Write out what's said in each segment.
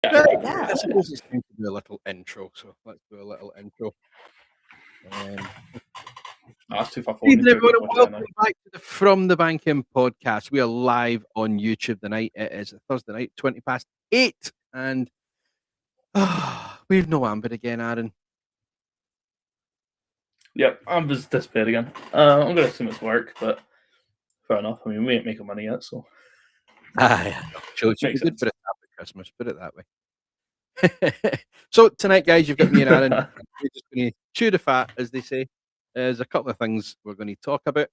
Right, Yeah. I suppose it's time to do a little intro, so let's do a little intro. That's too far Good forward. evening, Need to everyone, get and much there now. welcome back to the From the Banking podcast. We are live on YouTube tonight. It is Thursday night, 8:20, and we've no Amber again, Aaron. Yep, I'm just disappeared again. I'm gonna assume it's work, but fair enough. I mean, we ain't making money yet, so I know. So it should be makes good sense. for us after Christmas, put it that way. So tonight, guys, you've got me and Aaron. We're just going to chew the fat, as they say. There's a couple of things we're going to talk about.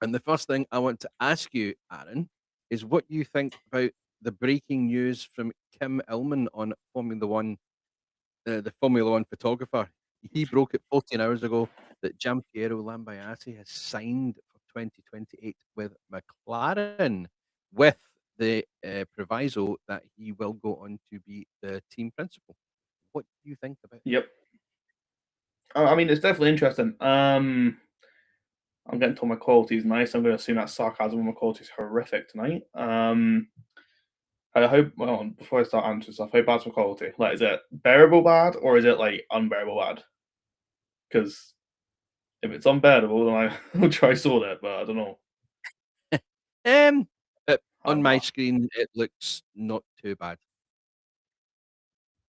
And the first thing I want to ask you, Aaron, is what you think about the breaking news from Kim Illman on Formula One, the Formula One photographer. He broke it 14 hours ago that Giampiero Lambiase has signed for 2028 with McLaren, with the proviso that he will go on to be the team principal. What do you think about that? Yep. I mean, it's definitely interesting. I'm getting told my quality is nice. I'm gonna assume that's sarcasm. My quality is horrific tonight. I hope. Well, before I start answering stuff, how bad's my quality? Like, is it bearable bad or is it like unbearable bad? Because if it's unbearable, then I will try sort it. But I don't know. Um, on Hard my pass. screen, it looks not too bad.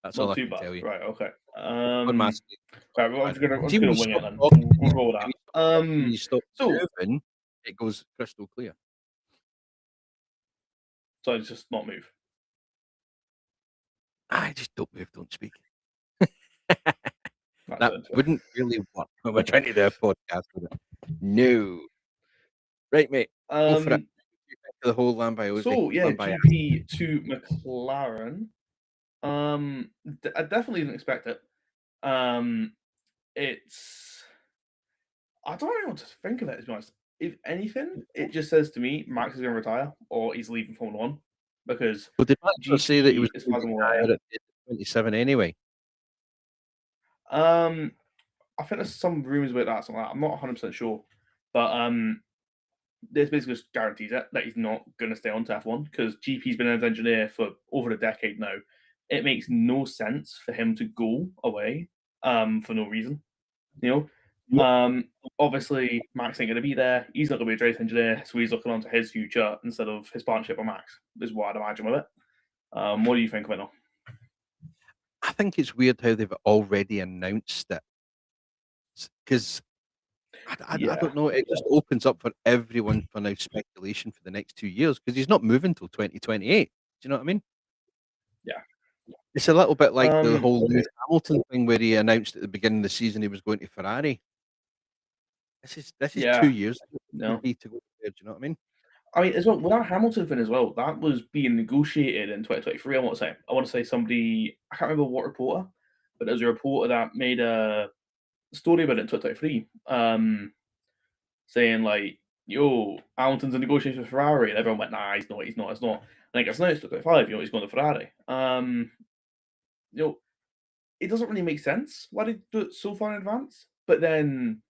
That's all Not I too can bad. tell you. Right. Okay. On my screen, Right. not Well, I'm bad. just gonna I'm See, just when gonna you wing it stop then. talking, We'll roll with when that. you stop So moving, it goes crystal clear. so it's just not move. I just don't move, don't speak. That's That it. wouldn't really work when we're trying to do a podcast with it. No. Right, mate. Go for it. Um. What do you think of the whole Lambiose? So yeah, Lambiase. GP to McLaren. I definitely didn't expect it. Um. It's I don't know what to think of it, to be honest. If anything, it just says to me Max is going to retire or he's leaving Formula One because Well, did Max not say that he was GP, as going far to as I'm aware, retire at the age of 27 anyway? um, I think there's some rumors about that. Something like that. I'm not 100% sure, but this basically just guarantees it that he's not going to stay on to F1 because GP's been an engineer for over a decade now. It makes no sense for him to go away for no reason. You know, Yeah. obviously Max ain't going to be there. He's not going to be a race engineer, so he's looking onto his future instead of his partnership with Max. Is what I'd imagine with it. What do you think of it now? I think it's weird how they've already announced it because I Yeah, don't know. It just opens up for everyone for now speculation for the next 2 years because he's not moving till 2028. Do you know what I mean? yeah. It's a little bit like the Um, whole Lewis Hamilton thing where he announced at the beginning of the season he was going to Ferrari. This is yeah. 2 years No, to go there. Do you know what I mean? I mean as well with that Hamilton thing as well. That was being negotiated in 2023. I want to say somebody. I can't remember what reporter, but there was a reporter that made a story about it in 2023. Saying like, "Yo, Hamilton's in negotiations with Ferrari," and everyone went, "Nah, he's not. He's not. It's not." And I guess now it's 25. He's going to Ferrari. You know, it doesn't really make sense why they do it so far in advance. But then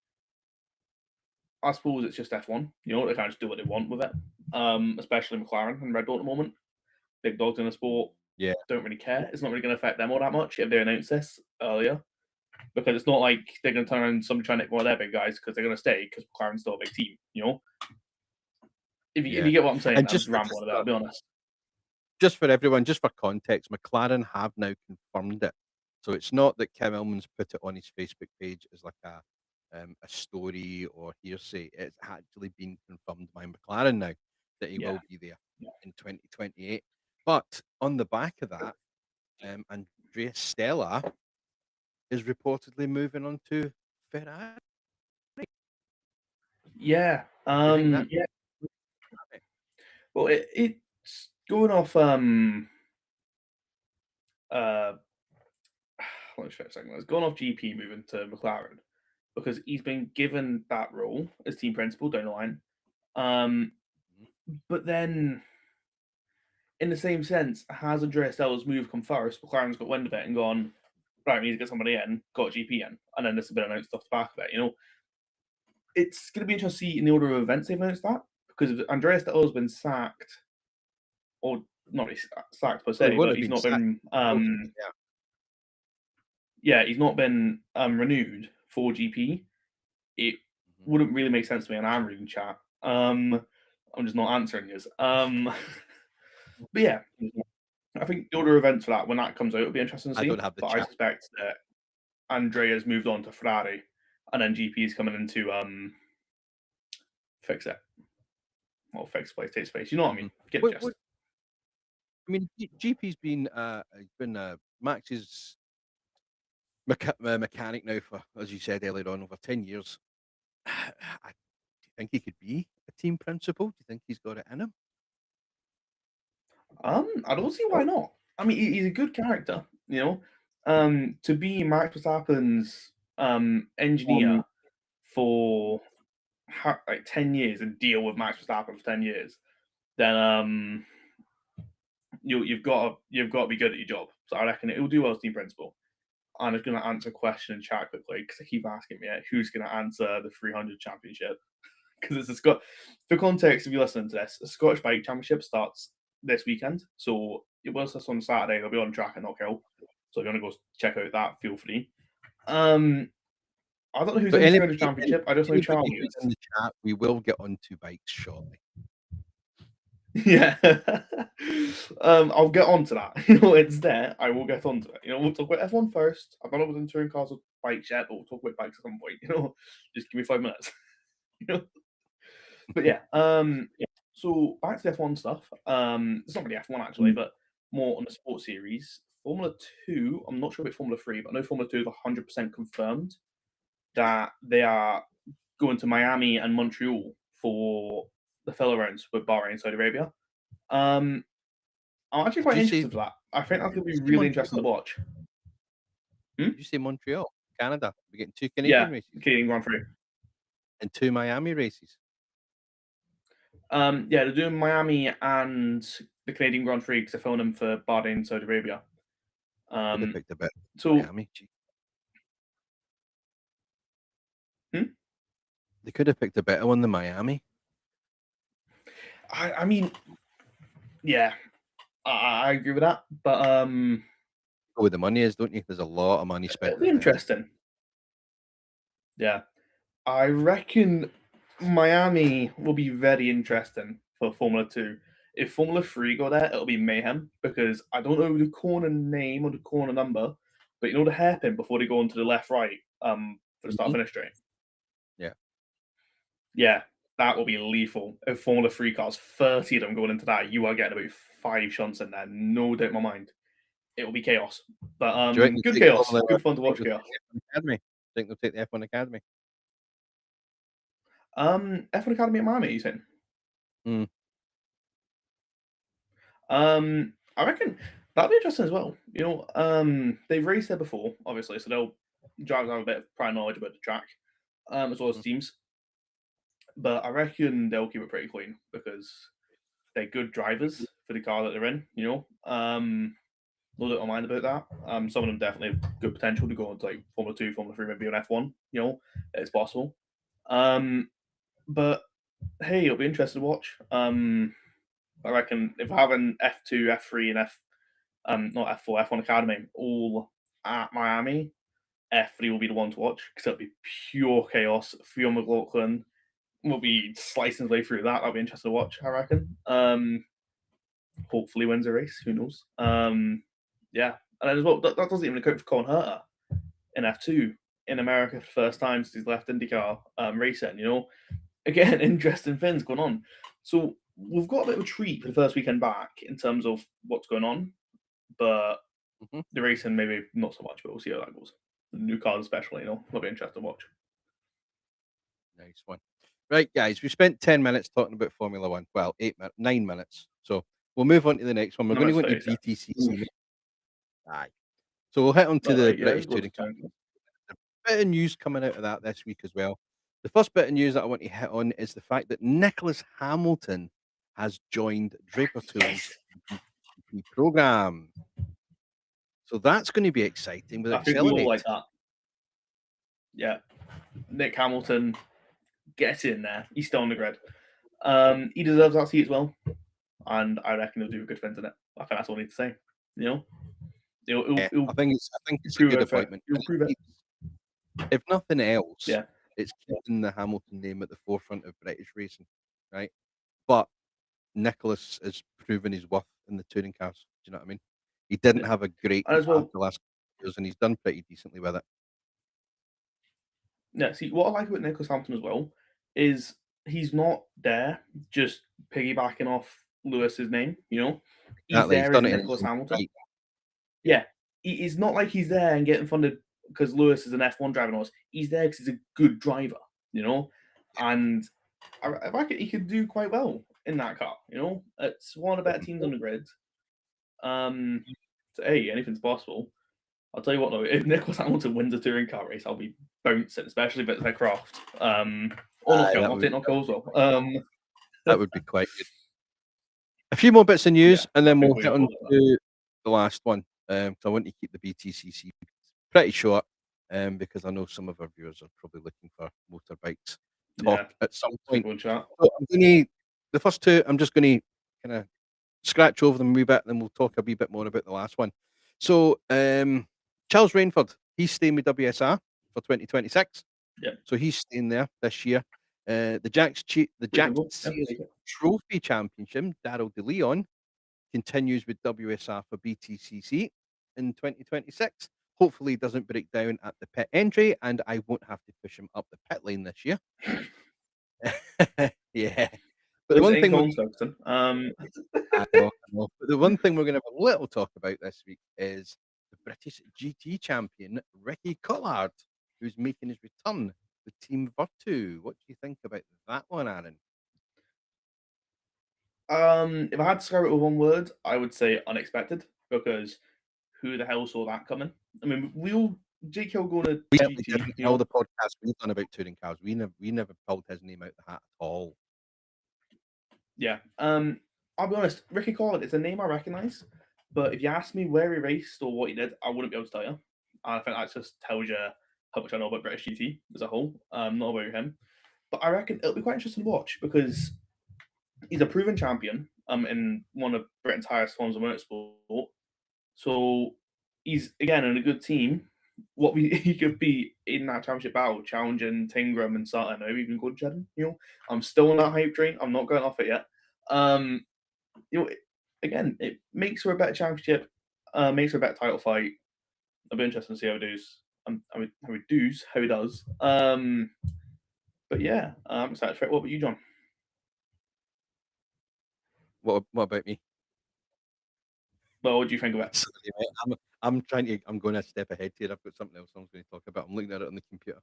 I suppose it's just F1. They can't just do what they want with it. Especially McLaren and Red Bull at the moment. Big dogs in the sport Yeah. don't really care. It's not really going to affect them all that much if they announce this earlier. Because it's not like they're going to turn around somebody trying to one of their big guys because they're going to stay because McLaren's still a big team. If you Yeah. get what I'm saying, And I'm just rambling a bit. I'll be honest. just for everyone, just for context, McLaren have now confirmed it. So it's not that Kim Illman's put it on his Facebook page as like a story or hearsay. It's actually been confirmed by McLaren now that he Yeah. will be there in 2028. But on the back of that, Andrea Stella is reportedly moving on to Ferrari. Yeah. Do you think that? Yeah. Well, it's going off. Uh. Let me try a second. It's going off GP moving to McLaren because he's been given that role as team principal down the line. Um. But then, in the same sense, has Andrea Stella's move come first? McLaren's got wind of it and gone, right, we need to get somebody in, got GP in, and then this has been announced off the back of it. It's going to be interesting to see in the order of events they've announced that because if Andrea Stella's been sacked or not really sacked per Well, he se, wouldn't but have he's been not sacked. been Yeah. yeah, he's not been renewed for GP. It Mhm. wouldn't really make sense to me, and I'm reading chat. I'm just not answering this. But yeah, I think the order of events for that, when that comes out, it'll be interesting to I don't see. have the But I chat. suspect that Andrea's moved on to Ferrari, and then GP is coming in to fix it. Well, fix place, take space. You know what I mean? Mhm. Get the What gist. I mean, GP's been Max's mechanic now for, as you said earlier on, over 10 years. Do you think he could be a team principal? Do you think he's got it in him? I don't see why not. I mean, he's a good character, you know. To be Max Verstappen's engineer for like 10 years and deal with Max Verstappen for 10 years, then you've got to be good at your job. So I reckon it will do well as team principal. I'm just going to answer a question in chat quickly because they keep asking me who's going to answer the 300 championship. Because it's a for context, if you're listening to this, the Scottish Bike Championship starts this weekend. So it was this on Saturday. They'll be on track at Knockhill. So if you want to go check out that, feel free. I don't know who's So in the 300 championship. I just know anybody Charlie who's is. in the chat, we will get onto bikes shortly. Yeah. I'll get onto that. You know, it's there. I will get onto it. You know, we'll talk about F1 first. I've not been touring cars or bikes yet, but we'll talk about bikes at some point. You know, just give me 5 minutes. You know, but yeah. So back to the F1 stuff. It's not really F1 actually, but more on the sports series. Formula 2. I'm not sure about Formula 3, but I know Formula 2 is 100% confirmed that they are going to Miami and Montreal for the fill rounds with Bahrain and Saudi Arabia. I'm actually Did quite you say interested for that. I think that's going to be really interesting to Montreal? watch. Did you say Montreal, Canada? We're getting 2 Canadian Yeah, races Canadian Grand Prix. and 2 Miami races. Yeah, they're doing Miami and the Canadian Grand Prix because they're filming them for Bahrain and Saudi Arabia. Could have picked a bit So, Miami. They could have picked a better one than Miami. I mean, yeah, I agree with that, but Go where the money is, don't you? There's a lot of money spent. it'll be interesting. Yeah, I reckon Miami will be very interesting for Formula 2. If Formula 3 go there, it'll be mayhem because I don't know the corner name or the corner number, but you know the hairpin before they go onto the left right for the start finish straight. Yeah. Yeah, that will be lethal. If Formula 3 cars, 30 of them going into that, you are getting about 5 shunts in there, no doubt in my mind. It will be chaos. But Do you reckon good they'll take chaos. Formula- Good fun to watch think they'll chaos. take the F1 Academy? Think they'll take the F1 Academy? F1 Academy at Miami, you saying? Hmm. I reckon that'll be interesting as well. You know, they've raced there before, obviously, so they'll drivers have a bit of prior knowledge about the track, as well as teams. But I reckon they'll keep it pretty clean because they're good drivers for the car that they're in. You know, no little mind about that. Some of them definitely have good potential to go into like Formula 2, Formula 3, maybe on F1. You know, it's possible. But hey, it'll be interesting to watch. I reckon if having F2, F3, and not F4, F1 Academy all at Miami, F3 will be the one to watch because it'll be pure chaos. Theo McLaughlin will be slicing his way through that. That'll be interesting to watch, I reckon. Hopefully wins a race. Who knows? Yeah. And then as well, that doesn't even account for Colin Herter in F2 in America for the first time since he's left IndyCar racing, you know. Again, interesting things going on. So we've got a bit of a treat for the first weekend back in terms of what's going on, but the racing maybe not so much, but we'll see how that goes. The new cars especially, you know, that'll be interesting to watch. Nice one. Right, guys, we spent 10 minutes talking about Formula One. Well, 9 minutes. So we'll move on to the next one. We're No, going to it's go into 30 BTCC. Aye. So we'll hit on to All the right, yeah, British go Touring. to A bit of news coming out of that this week as well. The first bit of news that I want to hit on is the fact that Nicholas Hamilton has joined Draper Tools program. So that's going to be exciting with I think we all Accelerate. like that. Yeah. Nick Hamilton gets in there. He's still on the grid. He deserves that seat as well. And I reckon he'll do a good thing in it. I think that's all I need to say. You know, Yeah, it'll I think it's a prove good it for appointment, it'll and prove it. if nothing else, Yeah, it's keeping the Hamilton name at the forefront of British racing, right? But Nicholas has proven his worth in the touring cars. Do you know what I mean? He didn't yeah. have a great And as path well, the last couple of years, and he's done pretty decently with it. yeah. See, what I like about Nicholas Hampton as well is he's not there just piggybacking off Lewis's name. You know, he's Exactly, he's there as done it in his Nicholas own Hamilton. right. Yeah, Yeah, it's not like he's there and getting funded because Lewis is an F1 driver. And he's there because he's a good driver. You know, and I reckon he could do quite well in that car. You know, it's one of the better teams on the grid. So hey, anything's possible. I'll tell you what though, if Nicholas Hamilton wins a touring car race, I'll be bouncing, especially if it's like Croft. Or not aye, Chelm, that I'll would take not that would be Coleswell. quite that would be quite good. A few more bits of Yeah, news, and I then think we'll we hit got on both of that. to the last one. So I want to keep the BTCC pretty short, because I know some of our viewers are probably looking for motorbikes Yeah, talk at some super point. good chat. So I'm gonna the first two, I'm just gonna kind of scratch over them a wee bit, and then we'll talk a wee bit more about the last one. So Charles Rainford, he's staying with WSR for 2026. Yeah, So he's staying there this year. The Jack reasonable. Yep, Sears take it. Trophy Championship, Daryl De Leon continues with WSR for BTCC in 2026. Hopefully, he doesn't break down at the pit entry, and I won't have to push him up the pit lane this year. Yeah. But the This one ain't thing Colin Stokeston. I know, I know. But the one thing we're going to have a little talk about this week is the British GT champion, Ricky Collard, who's making his return with Team Virtu. What do you think about that one, Aaron? If I had to describe it with one word, I would say unexpected because who the hell saw that coming? I mean, we all Jake Hill going to We certainly GT, didn't you tell know. the podcast we've done about touring cars. We never pulled his name out the hat at all. Yeah. I'll be honest, Ricky Collard, it's a name I recognise, but if you ask me where he raced or what he did, I wouldn't be able to tell you. I think that just tells you how much I know about British GT as a whole, not about him. But I reckon it'll be quite interesting to watch because he's a proven champion in one of Britain's highest forms of motorsport. So he's again in a good team. He could be in that championship battle, challenging Tingram and Sutton, maybe even Goodjedden. You know, I'm still on that hype train. I'm not going off it yet. Um, you know, again, it makes for a better championship, makes for a better title fight. I'll be interested to see how he does. How he does. But yeah, I'm excited for it. What about you, John? What about me? Well, what do you think of it? Sorry, mate. I'm going a step ahead here. I've got something else I'm going to talk about. I'm looking at it on the computer.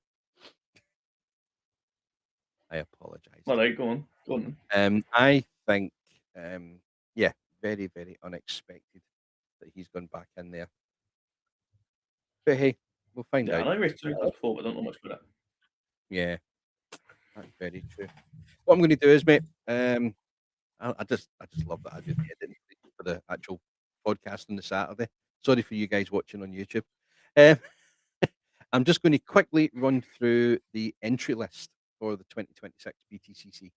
I apologize. Well, right, go on, go on. I think, yeah, very, very unexpected that he's gone back in there. But hey, we'll find Yeah, I out. know you raced touring cars before, but I don't know much about it. Yeah, that's very true. What I'm going to do is, mate, I just love that I do the editing for the actual podcast on the Saturday. Sorry for you guys watching on YouTube. Um, I'm just going to quickly run through the entry list for the 2026 BTCC.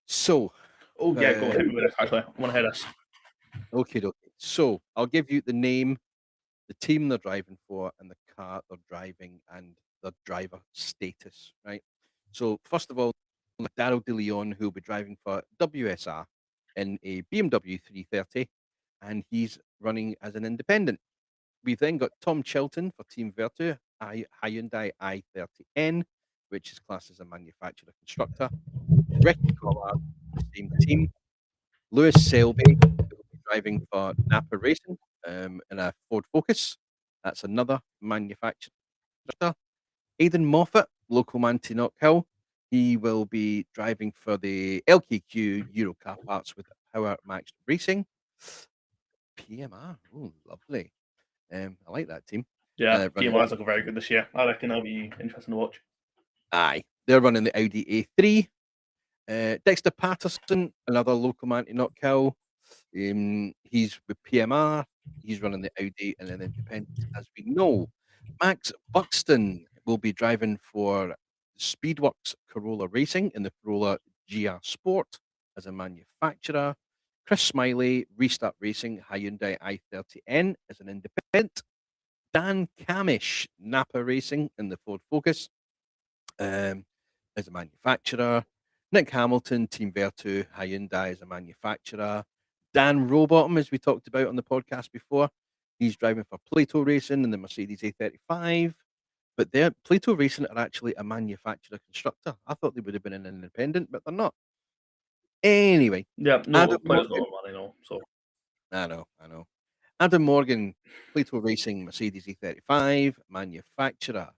So, Oh yeah, go on, hit me with it. Actually, I want to hear this. okay. So I'll give you the name, the team they're driving for, and the car they're driving, and their driver status. Right. So first of all, Daryl De Leon, who will be driving for WSR in a BMW 330, and he's running as an independent. We've then got Tom Chilton for Team Virtu, Hyundai i30N, which is classed as a manufacturer constructor. Ricky Collard, the same team. Lewis Selby, who will be driving for Napa Racing in a Ford Focus. That's another manufacturer. Aidan Moffat, local man to Knock Hill. He will be driving for the LKQ Euro Car Parts with Power Max Racing. PMR, oh, lovely. I like that team. Yeah, Running, PMI's looking very good this year. I reckon that'll be interesting to watch. aye, they're running the Audi A3. Dexter Patterson, another local man to Knock Hill. He's with PMR. He's running the Audi and an independent, as we know. Max Buxton will be driving for Speedworks Corolla Racing in the Corolla GR Sport as a manufacturer. Chris Smiley, Restart Racing, Hyundai i30N as an independent. Dan Camish, Napa Racing in the Ford Focus as a manufacturer. Nick Hamilton, Team Vertu, Hyundai as a manufacturer. Dan Rowbottom, as we talked about on the podcast before, he's driving for Plato Racing in the Mercedes A35. But Plato Racing are actually a manufacturer constructor. I thought they would have been an independent, but they're not. Anyway, Yeah, no, Adam Plato's got Morgan. more money, no. So I know. Adam Morgan, Plato Racing, Mercedes E35, manufacturer.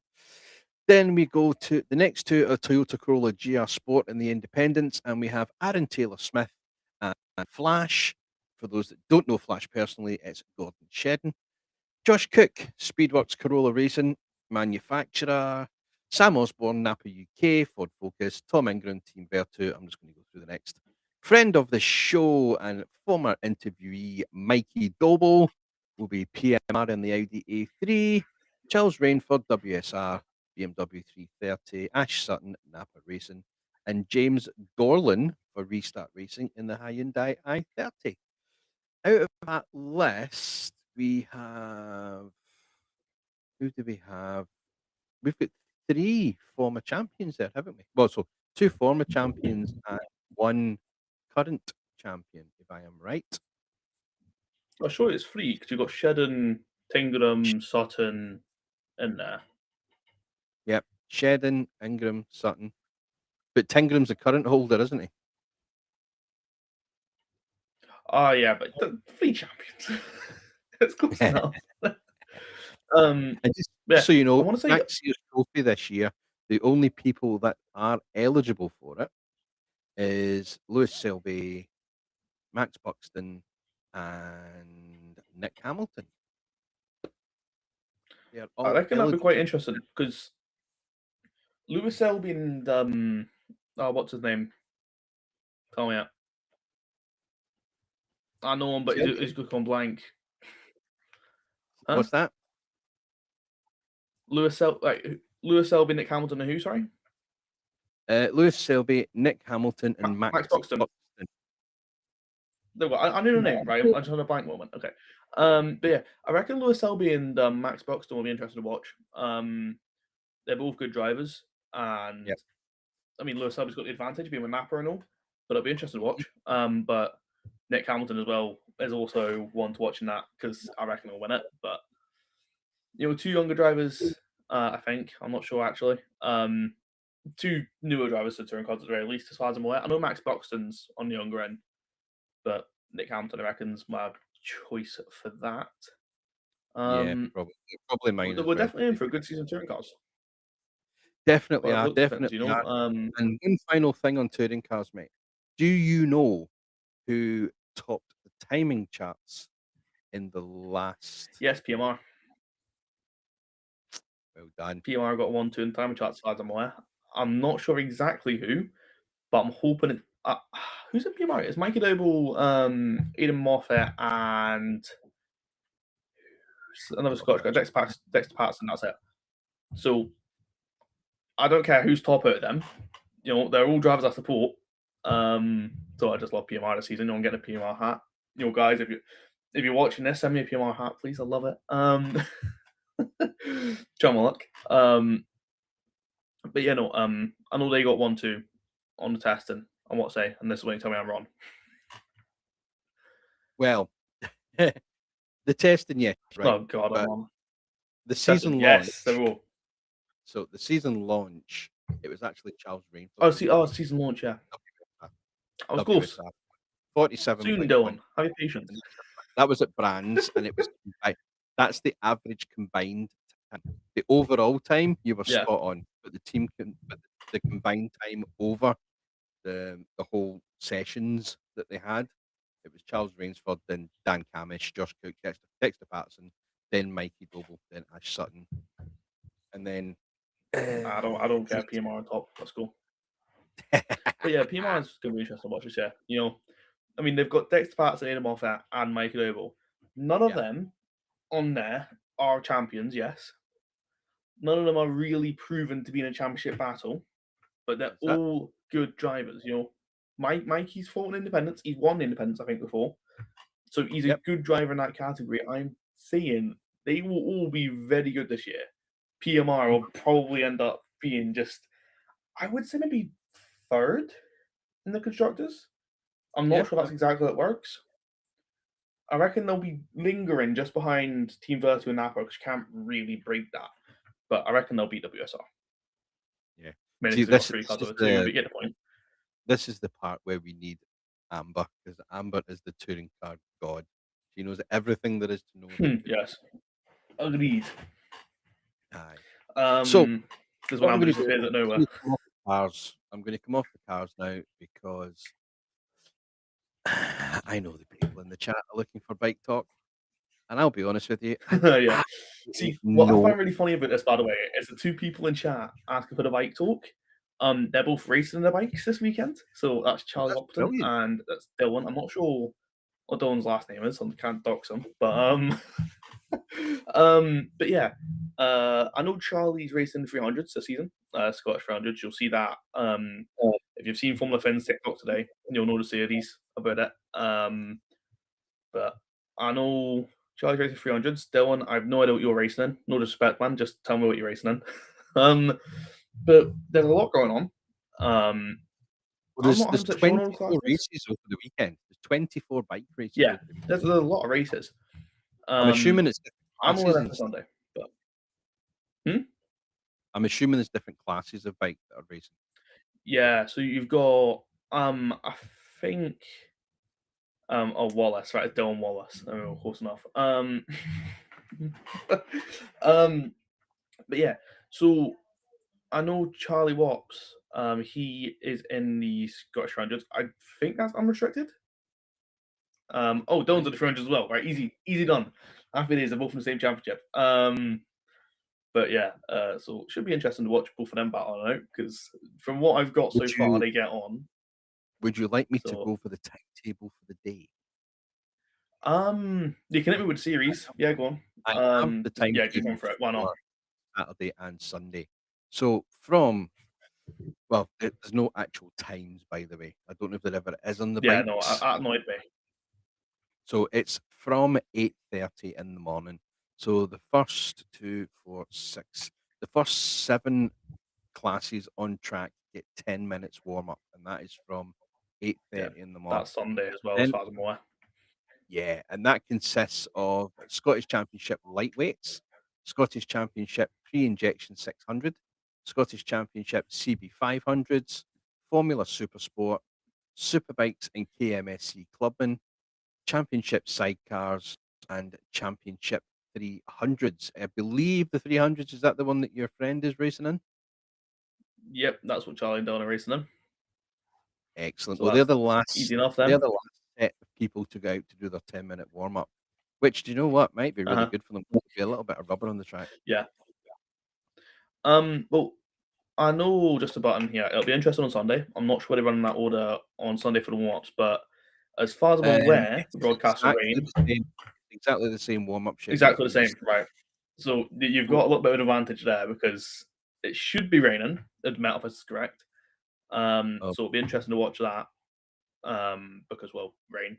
Then we go to the next two are Toyota Corolla GR Sport and the Independents, and we have Aaron Taylor Smith and Flash. For those that don't know Flash personally, it's Gordon Shedden. Josh Cook, Speedworks Corolla Racing, manufacturer. Sam Osborne, Napa UK, Ford Focus. Tom Ingram, Team Vertu. I'm just going to go through the next. Friend of the show and former interviewee Mikey Doble will be PMR in the Audi A3. Charles Rainford, WSR, BMW 330. Ash Sutton, Napa Racing. And James Dorlan for Restart Racing in the Hyundai i30. Out of that list, we have. Who do we have? We've got 3 former champions there, haven't we? Well, so 2 former champions and 1 current champion, if I am right. I'm sure it's free because you've got Shedden, Tingram, Sutton in there. Yep. Shedden, Ingram, Sutton. But Tingram's the current holder, isn't he? Oh yeah, but the 3 champions. It's close enough. And just Yeah, so you I know, want to say Jack Sears Trophy this year, the only people that are eligible for it is Lewis Selby, Max Buxton, and Nick Hamilton. They are I all reckon that'd be eligible. quite interesting because Lewis Selby and what's his name? Tell me out. I know him, but he's gone blank. Huh? What's that? Lewis Selby, Nick Hamilton, and who? Sorry, Lewis Selby, Nick Hamilton, and Max Buxton. No, I knew the name, right? I just had a blank moment. Okay. But yeah, I reckon Lewis Selby and Max Buxton will be interesting to watch. They're both good drivers, and Yep. I mean Lewis Selby's got the advantage of being a mapper and all, but it'll be interesting to watch. But Nick Hamilton as well is also one to watch in that because I reckon he'll win it. But you know, 2 younger drivers, I think. I'm not sure actually. 2 newer drivers to touring cars at the very least, as far as I'm aware. I know Max Buxton's on the younger end, but Nick Hamilton, I reckon's my choice for that. Yeah, probably mine as We're well. definitely in for a good season of touring cars. Definitely But are, look, things, definitely are. know. And one final thing on touring cars, mate. Do you know who topped the timing charts in the last? Yes, PMR. Well done. PMR got 1, 2 in time charts, as far as I'm aware. I'm not sure exactly who, but I'm hoping it. Who's in PMR? It's Mikey Doble, Aidan Moffat, and another Scottish guy, Dexter Patterson. That's it. So I don't care who's top out of them. You know, they're all drivers I support. So I just love PMR this season. You know, I'm getting a PMR hat. You know, guys, if you're watching this, send me a PMR hat, please. I love it. Try my luck. But yeah, no. I know they got 1, 2 on the testing. And what say? And this is when you tell me I'm wrong. Well, the testing, yes, right. Oh God, I'm wrong. The season Testing, launch. yes, they're all. So the season launch, it was actually Charles Rainford. Season launch, yeah. I was WSR, close. 47. Soon, Dylan. Have your patience. That was at Brands, and it was that's the average combined time. The overall time you were Yeah. spot on, but the combined time over the whole sessions that they had, it was Charles Rainsford, then Dan Camish, Josh Cook, Dexter Patterson, then Mikey Doble, then Ash Sutton, and then I don't care. PMR on top. Let's go. But yeah, PMR is going to be interesting to watch this year. You know, I mean, they've got Dexter Patterson, Aidan Moffat, and Mikey Doble. None of them on there are champions, yes. None of them are really proven to be in a championship battle, but they're all good drivers, you know. Mikey's fought in Independence. He's won Independence, I think, before. So he's a Yep. good driver in that category. I'm saying they will all be very good this year. PMR will probably end up being just, I would say maybe third in the constructors. I'm not Yeah. sure that's exactly how it works. I reckon they'll be lingering just behind Team Virtu and Napa because you can't really break that. But I reckon they'll beat WSR. Yeah. Mainly See, because they've got this 3 is cars over just 2, the but you get the point. this is the part where we need Amber, because Amber is the touring car god. She knows everything there is to know about touring. Yes. Agreed. Aye. So There's what one I'm Amber going to just do, appears I'm at nowhere. gonna come off the cars. I'm going to come off the cars now because I know the people in the chat are looking for bike talk, and I'll be honest with you, I Yeah. absolutely See, what I no. find really funny about this, by the way, is the 2 people in chat asking for the bike talk. They're both racing their bikes this weekend. So that's Charlie That's Hopperton brilliant. and that's Dylan. I'm not sure what Dylan's last name is, so I can't dox him. But but yeah, I know Charlie's racing the 300s this season, Scottish 300s. You'll see that. If you've seen Formula Finn's TikTok today, you'll know the series about it. But I know Charlie's racing 300s. Dylan, I have no idea what you're racing in. No disrespect, man. Just tell me what you're racing in. But there's a lot going on. Well, I'm not there's 100% sure on all the 24 classes. races over the weekend. There's 24 bike races Yeah, over the weekend. there's a lot of races. I'm assuming it's different I'm aware classes that's and for stuff. Sunday, but I'm assuming there's different classes of bike that are racing. yeah. So you've got I think Wallace, right? It's Dylan Wallace. Oh, close enough. But yeah. So I know Charlie Wops. He is in the Scottish 300s. I think that's unrestricted. Dylan's at the 300s as well, right? Easy done. Happy days. They're both in the same championship. But yeah, so it should be interesting to watch both of them battle out because from what I've got so far, they get on. Would you like me to So go for the timetable for the day? you can hit me with series. Yeah, go on. I have the Yeah, just timetable run for it. Why not? for Saturday and Sunday. So from there's no actual times, by the way. I don't know if there ever is on the Yeah, no, bikes. that annoyed me. So it's from 8:30 in the morning. So the first 2, 4, 6, the first 7 classes on track get 10 minutes warm up, and that is from 8:30 in the morning. That's Sunday as well, as Then far as I'm aware. yeah, and that consists of Scottish Championship lightweights, Scottish Championship pre-injection 600, Scottish Championship CB 500s, Formula Supersport, Superbikes and KMSC Clubman, Championship sidecars, and Championship 300s. I believe the 300s, is that the one that your friend is racing in? Yep, that's what Charlie and Dylan are racing in. Excellent. So Well, they're the last. easy enough They're then. the last set of people to go out to do their 10-minute warm up. Which, do you know what, might be really Uh-huh. good for them. There'll be a little bit of rubber on the track. Yeah. Well, I know just about in here. It'll be interesting on Sunday. I'm not sure they're running that order on Sunday for the warm-ups, but as far as I'm aware, the broadcast will rain. Exactly the same warm up schedule. Exactly the same, right? So you've got a little bit of an advantage there because it should be raining. If the office is correct. So it'll be interesting to watch that. Because rain.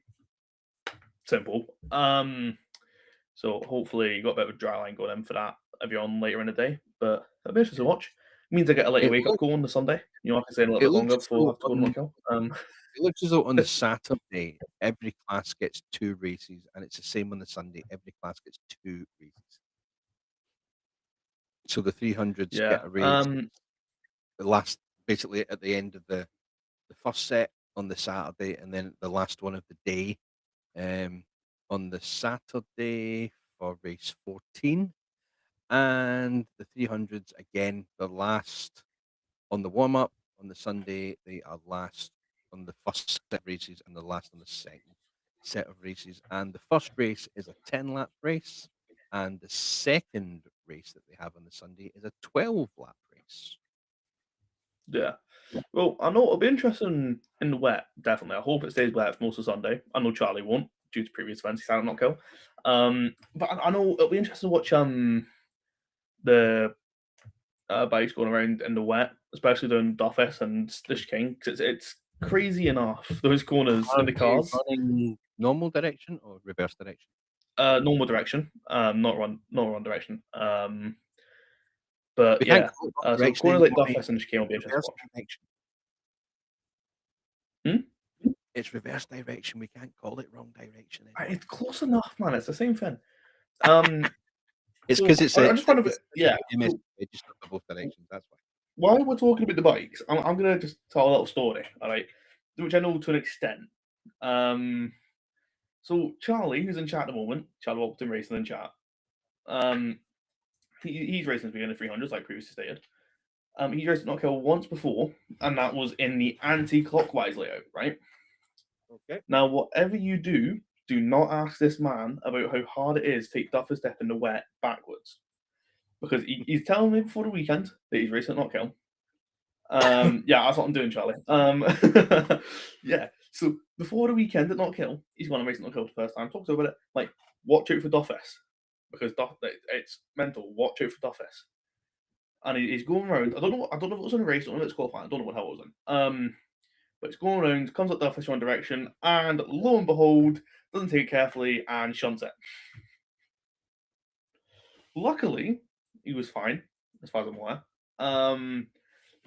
Simple. So hopefully you got a bit of a dry line going in for that if you're on later in the day. But it'll be interesting to watch. It means I get a later wake up call on the Sunday. You know, I can stay a little bit longer before I have to go to my kill. It looks as though on the Saturday, every class gets 2 races, and it's the same on the Sunday. Every class gets 2 races. So the 300s get a race. The last, basically at the end of the first set on the Saturday, and then the last one of the day on the Saturday for race 14. And the 300s, again, the last on the warm up on the Sunday, they are last on the first set of races and the last on the second set of races. And the first race is a 10-lap race, and the second race that they have on the Sunday is a 12-lap race. Yeah. Well, I know it'll be interesting in the wet, definitely. I hope it stays wet for most of Sunday. I know Charlie won't, due to previous events, he's had a not kill. But I know it'll be interesting to watch the bikes going around in the wet, especially doing Duffus and Stitch King, because it's crazy enough, those corners Are in the they cars, running normal direction or reverse direction? normal direction, not wrong direction. But We can't yeah, call it wrong so direction corners like anymore, Duffus and Chicane will be interesting reverse to watch. direction. Hmm? It's reverse direction. We can't call it wrong direction anymore. It's close enough, man. It's the same thing. Um, It's so because it's I just find a bit, it's yeah. MS So registered for both directions. That's why. while we're talking about the bikes, I'm gonna just tell a little story, all right, which I know to an extent. Um, so Charlie, who's in chat at the moment, Charlie Walton Racing in chat. He's racing this weekend in 300s, like previously stated. He's raced at Knockhill once before, and that was in the anti-clockwise layout, right? Okay. Now, whatever you do not ask this man about how hard it is to take Duffer Step in the wet backwards. Because he's telling me before the weekend that he's racing at Knockhill. Yeah, that's what I'm doing, Charlie. Yeah, so before the weekend at Knockhill, he's going to race at Knockhill for the first time. Talk to him about it. Like, watch out for Duffus. Because it's mental. Watch out for Duffus. And he's going around. I don't know if it was in a race, I don't know if it's qualifying. I don't know what hell it was in. But it's going around, comes up Duffus one direction, and lo and behold, doesn't take it carefully and shunts it. Luckily, he was fine, as far as I'm aware.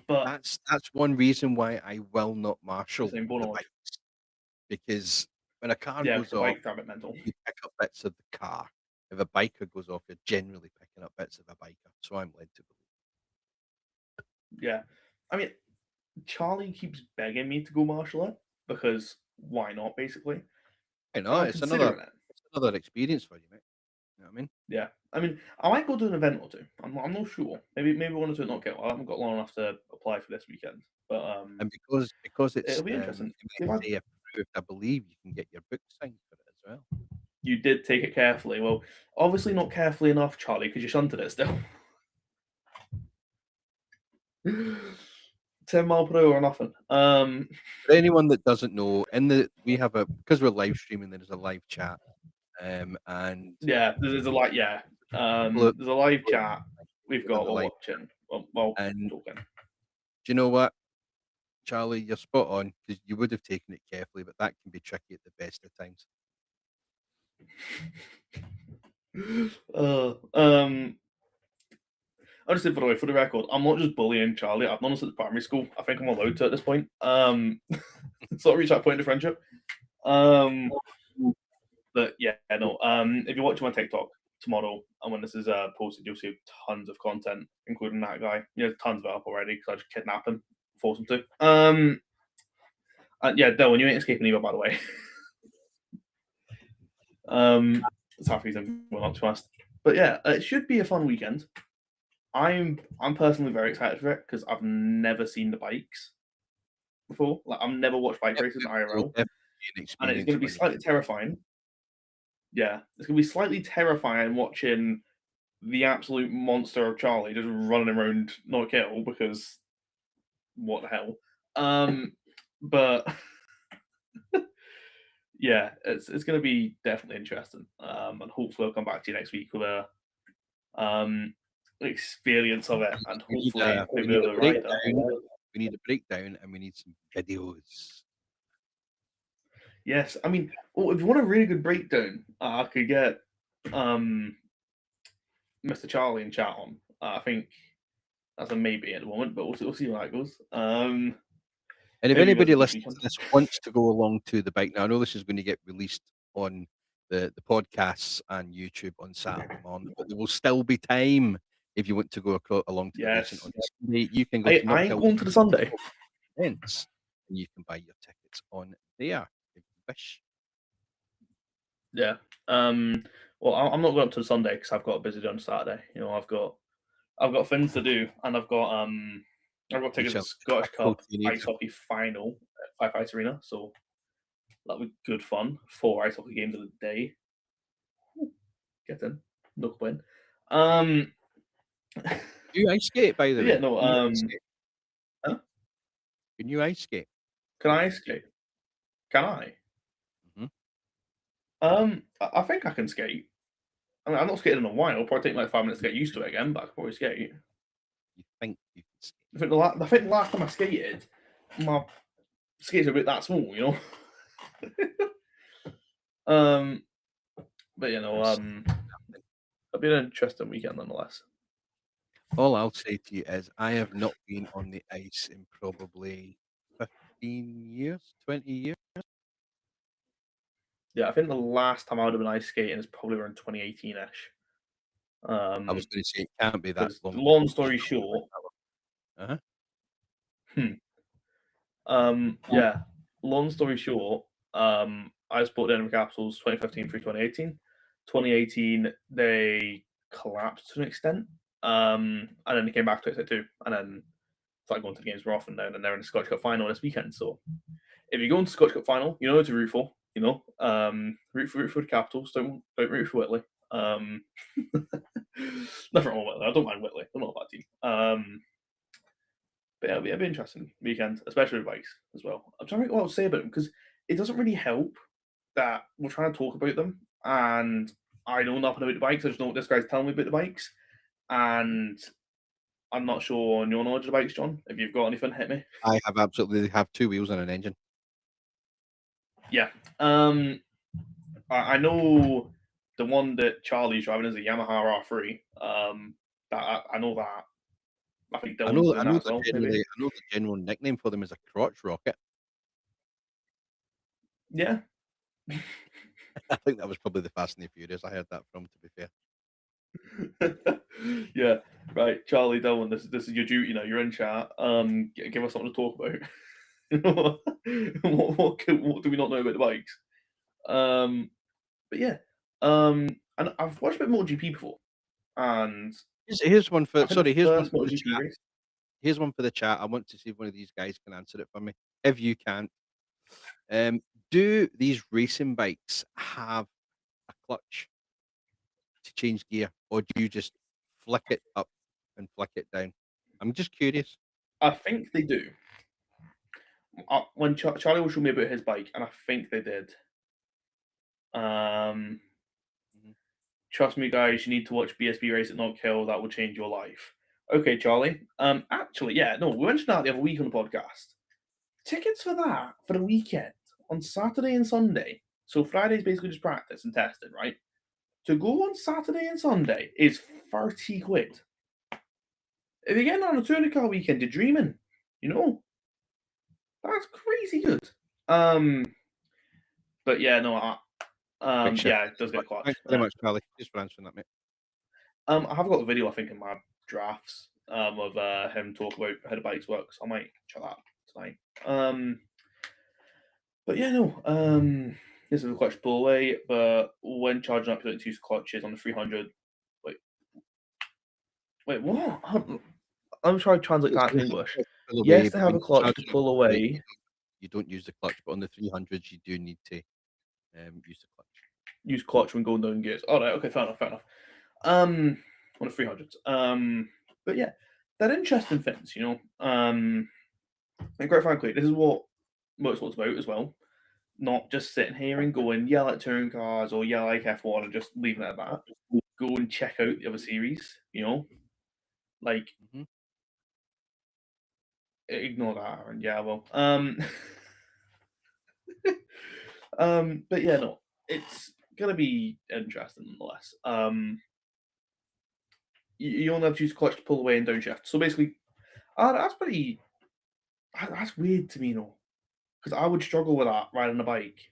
But That's one reason why I will not marshal same the knowledge. bikes, because when a car Yeah, goes the off, bike's a bit mental. you pick up bits of the car. If a biker goes off, you're generally picking up bits of a biker. So I'm led to believe. Yeah, I mean, Charlie keeps begging me to go marshal it because why not? Basically, I know and I'm it's considering it. another experience for you, mate. You know what I mean? Yeah, I mean, I might go to an event or two. I'm not sure. Maybe one or two at Knockhill. I haven't got long enough to apply for this weekend, but And because it's it'll be interesting. MSA approved, I believe you can get your book signed for it as well. You did take it carefully. Well, obviously not carefully enough, Charlie, because you shunted it still. 10 mile per hour or nothing. For anyone that doesn't know, because we're live streaming, there's a live chat, and yeah, there's a live there's a live chat we've got while watching. Well, and talking. do you know what, Charlie, you're spot on because you would have taken it carefully, but that can be tricky at the best of times. I just said, by the way, for the record, I'm not just bullying Charlie. I've known him since primary school. I think I'm allowed to at this point. Sort of reach that point of friendship. But yeah, no. If you're watching my TikTok tomorrow, and when this is posted, you'll see tons of content, including that guy. Tons of it up already because I just kidnapped him, force him to. Yeah, Dylan, you ain't escaping either, by the way. That's half the reason we're not too honest. But yeah, it should be a fun weekend. I'm personally very excited for it because I've never seen the bikes before. Like I've never watched bike races in IRL, and it's going to be slightly terrifying. Yeah, it's going to be slightly terrifying watching the absolute monster of Charlie just running around Knockhill because what the hell? But yeah, it's going to be definitely interesting. And hopefully I'll come back to you next week with a experience of it, and hopefully we need a breakdown and we need some videos. Yes, I mean, if you want a really good breakdown, I could get Mr. Charlie in chat on. I think that's a maybe at the moment, but we'll see how that goes. And if anybody listening to this wants to go along to the bike, now I know this is going to get released on the podcasts and YouTube on Saturday morning, but there will still be time if you want to go along to the racing on Sunday. You can go. I ain't going to the Sunday events, and you can buy your tickets on there if you wish. Yeah. Well, I'm not going up to the Sunday because I've got a busy day on Saturday. I've got things to do, and I've got tickets to the Scottish Cup ice hockey final at Five Ice Arena, so that'll be good fun. 4 ice hockey games of the day. Get in, no win. You ice skate, by the way. Yeah, no. Huh? Can you ice skate? Can I ice skate? Can I? I think I can skate. I mean, I'm not skated in a while. It'll probably take me like 5 minutes to get used to it again, but I can probably skate. You think you can skate? I think the last time I skated, my skates are a bit that small, you know. um, but you know, it'll be an interesting weekend nonetheless. All I'll say to you is I have not been on the ice in probably 15 years, 20 years. Yeah, I think the last time I would have been ice skating is probably around 2018-ish. I was going to say it can't be that Because long long ago. story short, Uh-huh. hmm, yeah, long story short, I supported Denver Capitals 2015 through 2018. 2018, they collapsed to an extent, and then they came back to it too, and then started going to the games more often now, and they're in the Scottish Cup final this weekend. So if you go into the Scottish Cup final, you know who to root for. You know, root for the Capitals. Don't root for Whitley. Nothing wrong with Whitley. I don't mind Whitley. They're not a bad team. But yeah, it'll be an interesting weekend, especially with bikes as well. I'm trying to think what I'll say about them because it doesn't really help that we're trying to talk about them, and I know nothing about the bikes. I just know what this guy's telling me about the bikes, and I'm not sure on your knowledge of the bikes, John. If you've got anything, hit me. I have absolutely have two wheels and an engine. Yeah. I know the one that Charlie's driving is a Yamaha R3. I know that. I think Dylan's doing that as well, maybe. I know the general nickname for them is a crotch rocket. Yeah. I think that was probably the Fast and the Furious I heard that from, to be fair. Yeah, right, Charlie, Dylan, this is your duty now. You're in chat. Give us something to talk about. What do we not know about the bikes? But yeah, and I've watched a bit of MotoGP before, and Here's one I for think the here's one first for the MotoGP chat. race. Here's one for the chat. I want to see if one of these guys can answer it for me. If you can't, um, do these racing bikes have a clutch to change gear, or do you just flick it up and flick it down? I'm just curious. I think they do. When Charlie will show me about his bike, and I think they did. Um, Mhm. Trust me, guys, you need to watch BSB Race at Not Kill. That will change your life. Okay, Charlie. Actually, yeah, no, we mentioned that the other week on the podcast. Tickets for that for the weekend on Saturday and Sunday. So Friday's basically just practice and testing, right? To go on Saturday and Sunday is 30 quid. If you're getting on a touring car weekend, you're dreaming. You know? That's crazy good. But yeah, no, Big shout yeah, out it to does you, get buddy. clutch. Thanks very much, Charlie. Just for answering that, mate. I have got the video, I think, in my drafts of him talk about how the bikes work. So I might check that out tonight. But yeah, no. This is a clutch pull away, but when charging up, you don't use clutches on the 300. Wait, what? I'm trying to translate that to English. Pull away, Yes, they but have when a you clutch charge to it up pull on the bike, away. you don't use the clutch, but on the 300s, you do need to use the clutch. Use clutch when going down gears. All right, okay, fair enough, fair enough. On the 300s. But yeah, they're interesting things, you know. And quite frankly, this is what motorsport's about as well. Not just sitting here and going, yeah, like touring cars or yeah, like F1 and just leaving it at that. Go and check out the other series, you know. Like, Mhm. ignore that, and yeah, well, but yeah, no, it's gonna be interesting nonetheless. You only have to use clutch to pull away and downshift. So basically, that's pretty. That's weird to me, though, because I would struggle with that riding a bike.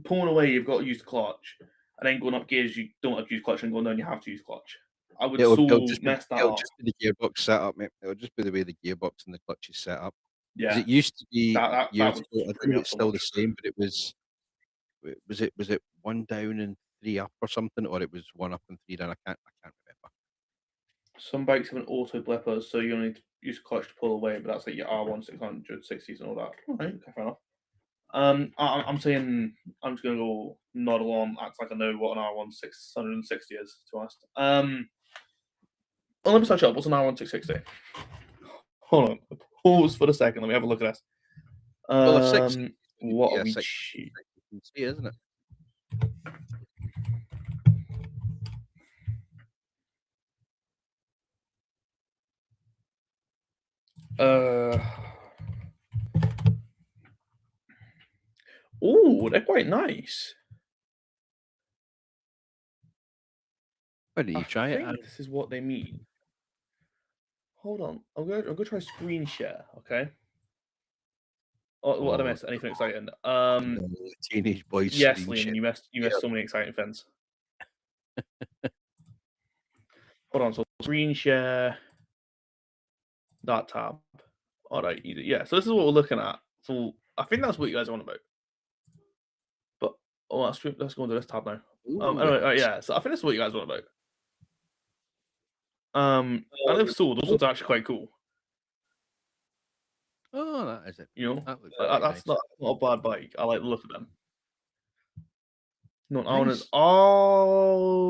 Pulling away, you've got to use the clutch, and then going up gears, you don't have to use clutch, and going down, you have to use clutch. I would so mess that It'll up. just be the gearbox setup, mate. It'll just be the way the gearbox and the clutch is set up. Because Yeah, it used to be that years would ago, I screw don't me know up it's so still the much. same, but it was it one down and three up or something, or it was one up and three down. I can't remember. Some bikes have an auto blipper, so you only need to use clutch to pull away, but that's like your R1 600, 60s, and all that. All right, okay, fair enough. I'm saying I'm just gonna go nod along, act like I know what an R1 660 is, to be honest. Well, let me search up. What's an R1 660? Hold on. Pause for a second. Let me have a look at this. Well, a 660 is going to What be are a we 660, isn't it? Oh, they're quite nice. Why don't I you try it? think this is what they mean. Hold on. I'm gonna try screen share, okay? Oh, what did I Oh, miss? Anything exciting? the teenage boys Yes, screen Liam, share. you missed Yeah. so many exciting things. Hold on, so screen share that tab. Alright, yeah. So this is what we're looking at. So I think that's what you guys are on about. But let's go into this tab now. Ooh, Anyway, yeah. So I think this is what you guys are on about. And if so, those ones are actually quite cool. oh, that is it. You know, That looks that's nice. not a bad bike. I like the look of them. No, I want Nice. to. Oh,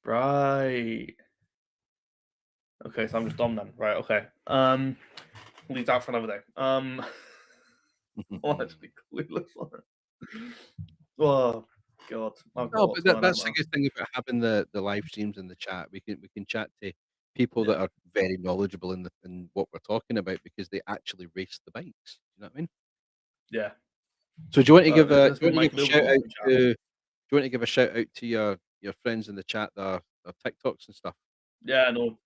right. Okay, so I'm just dumb then. Right. Okay. Leave that for another day. Well, actually, clueless on it. Oh God. I've got No, what's but going that's on the good thing about having the live streams in the chat. We can chat to people that are very knowledgeable in what we're talking about because they actually race the bikes. You know what I mean? Yeah. So do you want to give This a might be shout over out chat. to do you want to give a shout out to your friends in the chat that are TikToks and stuff? Yeah, no.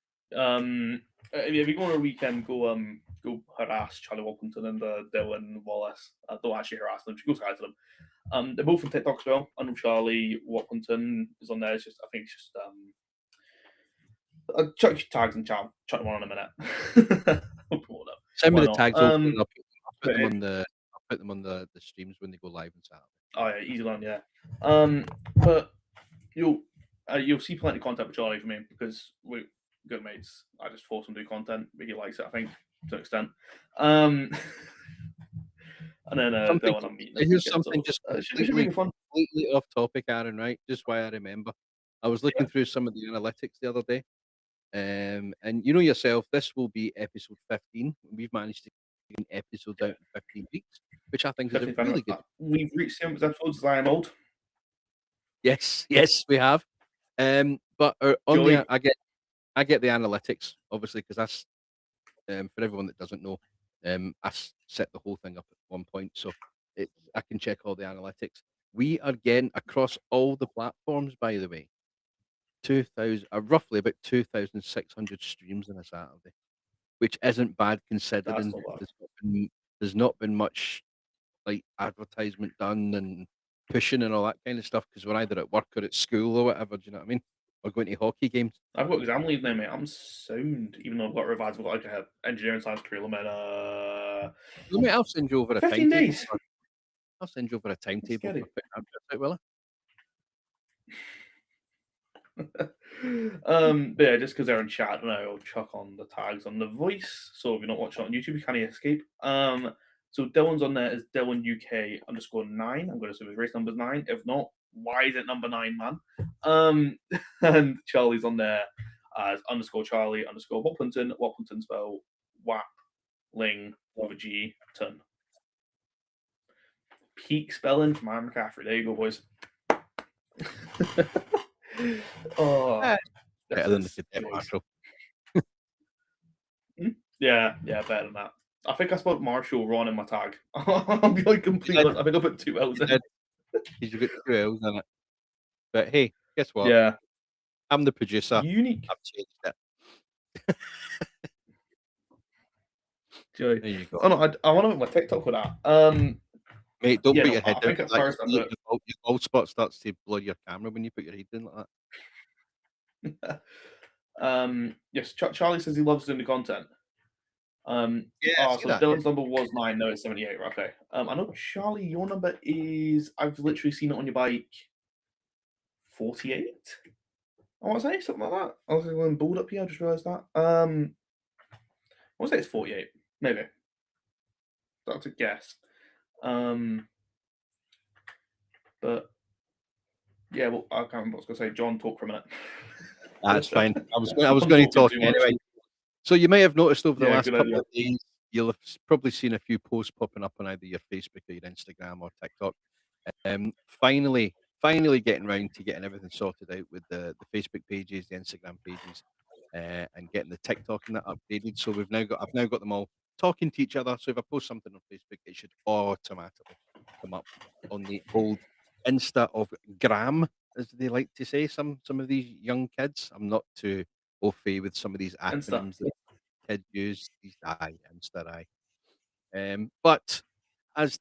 If you go on a weekend, go harass Charlie Wilkinson and Dylan Wallace. Don't actually harass them. Just go say to them. They're both on TikTok as well. I know Charlie Wilkinson is on there. It's just I think it's just I'll chuck your tags and chuck them on in a minute. We'll promote them. Send me Why the not? tags over and I'll put them but- on the streams when they go live on Saturday. Oh yeah, easy one, yeah. But you'll see plenty of content with Charlie from me because we're good mates. I just force him to do content, but he likes it, I think, to an extent. And then Dylan I'm meeting. Here's something just it should be really fun. completely off topic, Aaron, right? Just why I remember. I was looking through some of the analytics the other day. And you know yourself, this will be episode 15. We've managed to get episodes out in 15 weeks, which I think is a really good. We've reached the episodes as I am old. Yes, we have. But on the I get the analytics obviously because that's for everyone that doesn't know. I set the whole thing up at one point, so I can check all the analytics. We are getting across all the platforms, by the way. 2,000, roughly about 2,600 streams on a Saturday, which isn't bad considering there's not been much like advertisement done and pushing and all that kind of stuff because we're either at work or at school or whatever. Do you know what I mean? Or going to hockey games. I've got exam leave now, mate. I'm sound, even though I've got revised. I've got like a engineering science curriculum and Mate, I'll send you over a 15 timetable. days. I'll send you over a timetable for putting that out, will I? But yeah, just because they're in chat, I don't know, I'll chuck on the tags on the voice. So if you're not watching on YouTube, you can't escape. So Dylan's on there as Dylan UK _9. I'm going to assume his race number's 9. If not, why is it number 9, man? And Charlie's on there as _Charlie _Waplington. Waplington spell Wapling with a G ton. Peak spelling from Aaron McCaffrey. There you go, boys. Oh, better than the cadet Marshall. Yeah, better than that. I think I spelled Marshall wrong in my tag. I'll be like completely honest. I think I put 2 L's in. You got 2 L's in it. But hey, guess what? Yeah. I'm the producer. Unique. I've changed it. There you go. Oh no, I want to make my TikTok with that. Mate, don't put your head down. Your bald spot starts to blur your camera when you put your head down like that. Yes, Charlie says he loves doing the content. So Dylan's number was 9, no, it's 78. Okay. I know Charlie, your number is, I've literally seen it on your bike, 48. I want to say something like that. I was going bald up here. I just realised that. I want to say it's 48, maybe. That's a guess. But yeah, well, I can't remember what I was going to say. John, talk for a minute. That's fine. I was going to talk anyway. So you may have noticed over the last couple of days, you'll have probably seen a few posts popping up on either your Facebook or your Instagram or TikTok. Finally getting round to getting everything sorted out with the Facebook pages, the Instagram pages, and getting the TikTok and that updated. So I've now got them all talking to each other. So if I post something on Facebook, it should automatically come up on the old Insta of Gram, as they like to say. Some of these young kids. I'm not too au fait with some of these Insta, acronyms that kids use. These Insta, but as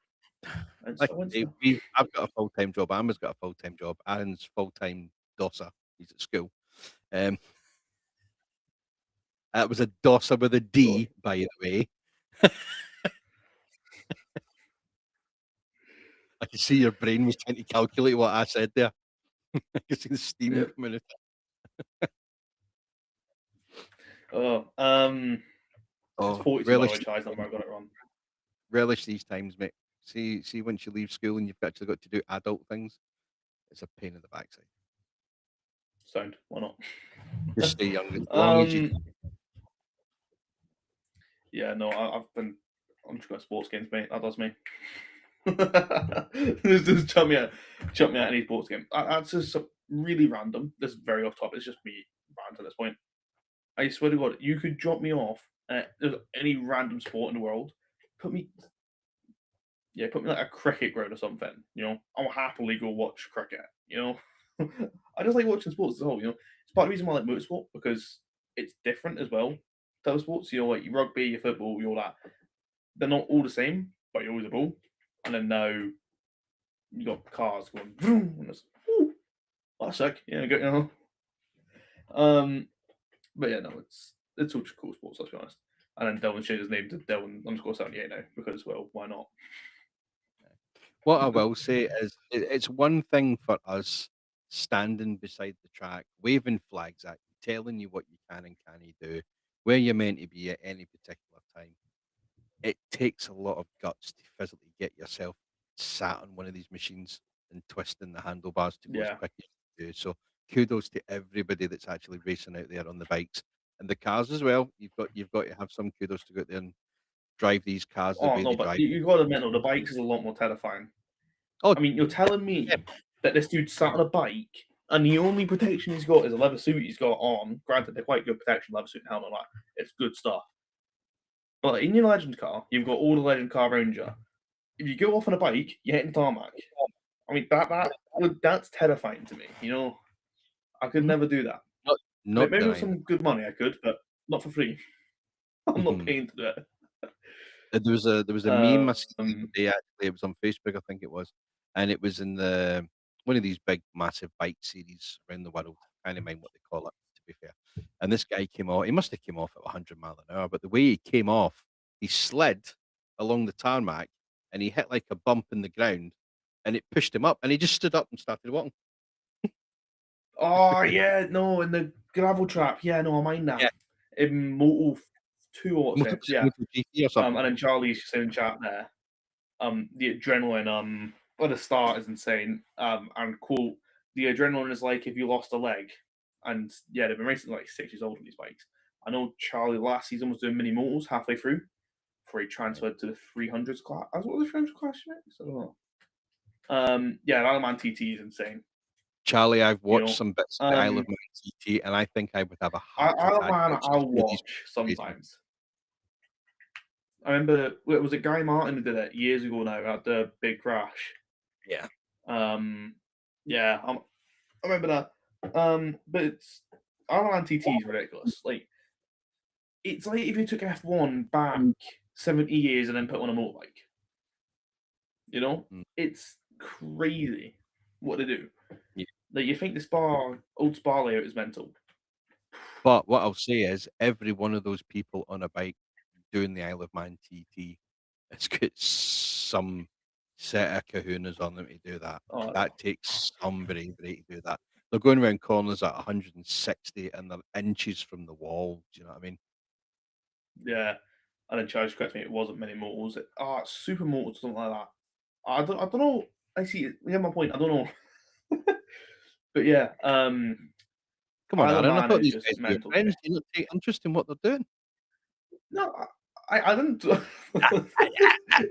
like Insta, I say, Insta. I've got a full time job. Amber's got a full time job. Aaron's full time dosser. He's at school. Um, that was a dosser with a Oh, D, by the way. I can see your brain was trying to calculate what I said there. I can see the steam yep. coming out. Oh, it's Oh, 42 by the way, Charlie's number. I got it wrong. relish these times, mate. See, once you leave school and you've actually got to do adult things, it's a pain in the backside. Sound. Why not? Just stay young as long as you can. Yeah, no, I'm just got sports games, mate. That does me. Just chuck me out any sports game. That's just really random. This is very off topic. It's just me rant at this point. I swear to God, you could drop me off at any random sport in the world. Put me like a cricket ground or something. You know, I'll happily go watch cricket. You know, I just like watching sports as a whole. You know, it's part of the reason why I like motorsport because it's different as well. Other sports, you know, like your rugby, your football, all that. They're not all the same, but you're always a ball. And then now you got cars going vroom, and it's that's sick. Yeah, you know. But yeah, no, it's all just cool sports. Let's be honest. And then Delvin changed his name to Delvin underscore 78 now because well, why not? What I will say is, it's one thing for us standing beside the track, waving flags at you, telling you what you can and can't do, where you're meant to be at any particular time. It takes a lot of guts to physically get yourself sat on one of these machines and twisting the handlebars to go as Yeah. quick as you do. So kudos to everybody that's actually racing out there on the bikes and the cars as well. You've got to have some kudos to go out there and drive these cars the Oh way no, they but drive. you got to admit, though, the bikes is a lot more terrifying. Oh, I mean, you're telling yeah, me that this dude sat on a bike and the only protection he's got is a leather suit he's got on. Granted, they're quite good protection, leather suit and helmet, like it's good stuff. But in your legend car, you've got all the legend car around you. If you go off on a bike, you're hitting tarmac. I mean, that's terrifying to me. You know, I could mhm. never do that. Not Maybe with denying some good money, I could, but not for free. I'm not it. paying to do it. There was a meme I seen the other Um, day, actually, it was on Facebook, I think it was, and it was in one of these big, massive bike series around the world. I can't mind what they call it, to be fair. And this guy came off. He must have came off at 100 mile an hour, but the way he came off, he slid along the tarmac and he hit like a bump in the ground, and it pushed him up, and he just stood up and started walking. oh yeah, no, in the gravel trap. Yeah, no, I mind that. Yeah, In Moto 2 or Moto, what's it? Yeah. MotoGP or something. And then Charlie's just in chat there. The adrenaline at the start is insane. And quote, the adrenaline is like if you lost a leg. And yeah, they've been racing like 6 years old on these bikes. I know Charlie last season was doing mini motos halfway through before he Right. transferred to the 300s class. What was the 300 class next? I don't know. Yeah, Ironman TT is insane. Charlie, I've You watched know, some bits of the Isle um, of Man TT, and I think I would have a heart attack Ironman watching I'll some of these watch racing. sometimes. I remember it was a Guy Martin who did it years ago now at the big crash. Yeah. Um, yeah, I remember that. But it's Ironman TT is ridiculous. Like it's like if you took F1 back 70 years and then put on a motorbike. You know, Mm, it's crazy what they do. yeah. Like you think the old spa layout is mental. But what I'll say is every one of those people on a bike doing the Isle of Man TT has got some set of kahunas on them to do that. Oh That takes some bravery to do that. They're going around corners at 160 and they're inches from the wall. Do you know what I mean? yeah. And then Charles correct me, it wasn't many mortals. Super mortals or something like that. I don't know. I see. You get my point. I don't know. But yeah, Come on, Isle of Aaron. I Man thought is these just guys were your mental to me. friends. Do you not take interest in what they're doing? No, I didn't.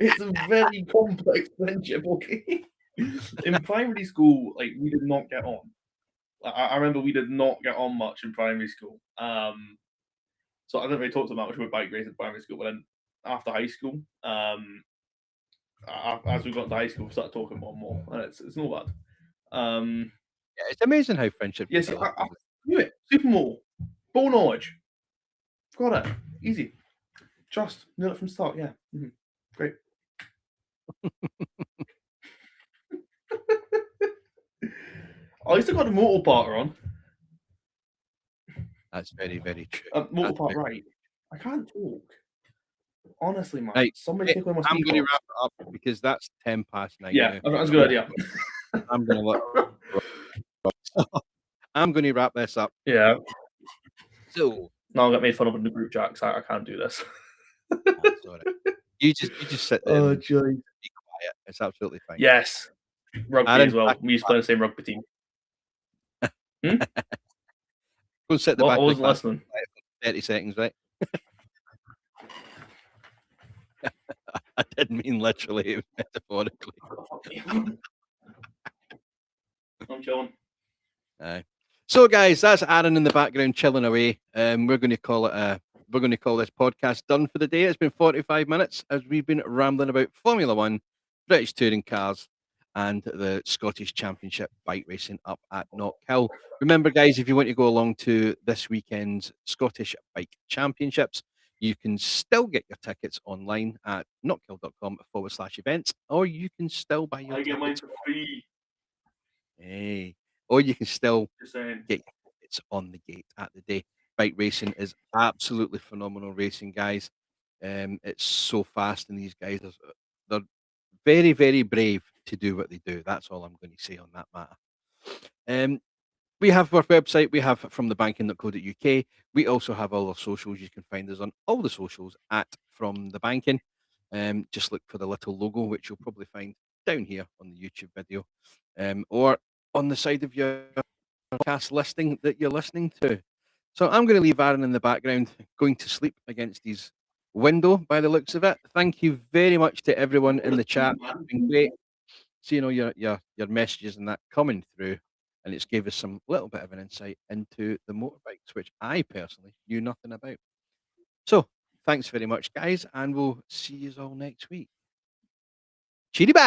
It's a very complex friendship. Okay, in primary school, like we did not get on. I remember we did not get on much in primary school. So I didn't really talk to them that much about bike racing in primary school. But then after high school. As we got into high school, we started talking more and more, and it's not bad. Yeah, it's amazing how friendship Yes, develops. I knew it. Supermore, ball knowledge, got it, easy. Trust, knew it from start. Yeah, great. I used to got the mortal part on. That's very, very true. Mortal That's part very- right. I can't talk. Honestly, man. Right, Somebody take away my I'm speed going to box. wrap it up because that's 10 past 9 Yeah, now. that's a good idea. I'm going to I'm going to wrap this up. Yeah. So Now I'll get made fun of in the group chat 'cause I can't do this. that's all right. You just sit there Oh, and joy. be quiet. It's absolutely fine. Yes. Rugby Aaron, as well. back- We used to play the same rugby team. Go and sit at the Well, back I of the wasn't class listening. for 30 seconds, right? I didn't mean literally, it was metaphorically. I'm chilling. So, guys, that's Aaron in the background chilling away. We're going to call this podcast done for the day. It's been 45 minutes as we've been rambling about Formula One, British touring cars, and the Scottish Championship bike racing up at Knockhill. Remember, guys, if you want to go along to this weekend's Scottish Bike Championships, you can still get your tickets online at knockhill.com/events, or you can still buy your I get mine tickets. for free. Hey, or you can still Just saying. get it's on the gate at the day. Bike racing is absolutely phenomenal racing, guys. It's so fast, and these guys they're very, very brave to do what they do. That's all I'm going to say on that matter. We have our website. We have fromthebanking.co.uk. We also have all our socials. You can find us on all the socials at From the Banking. Just look for the little logo, which you'll probably find down here on the YouTube video, or on the side of your podcast listing that you're listening to. So I'm going to leave Aaron in the background, going to sleep against his window by the looks of it. Thank you very much to everyone in the chat. It's been great seeing all your messages and that coming through, and it's gave us some little bit of an insight into the motorbikes, which I personally knew nothing about. So thanks very much, guys, and we'll see you all next week. Cheery bye.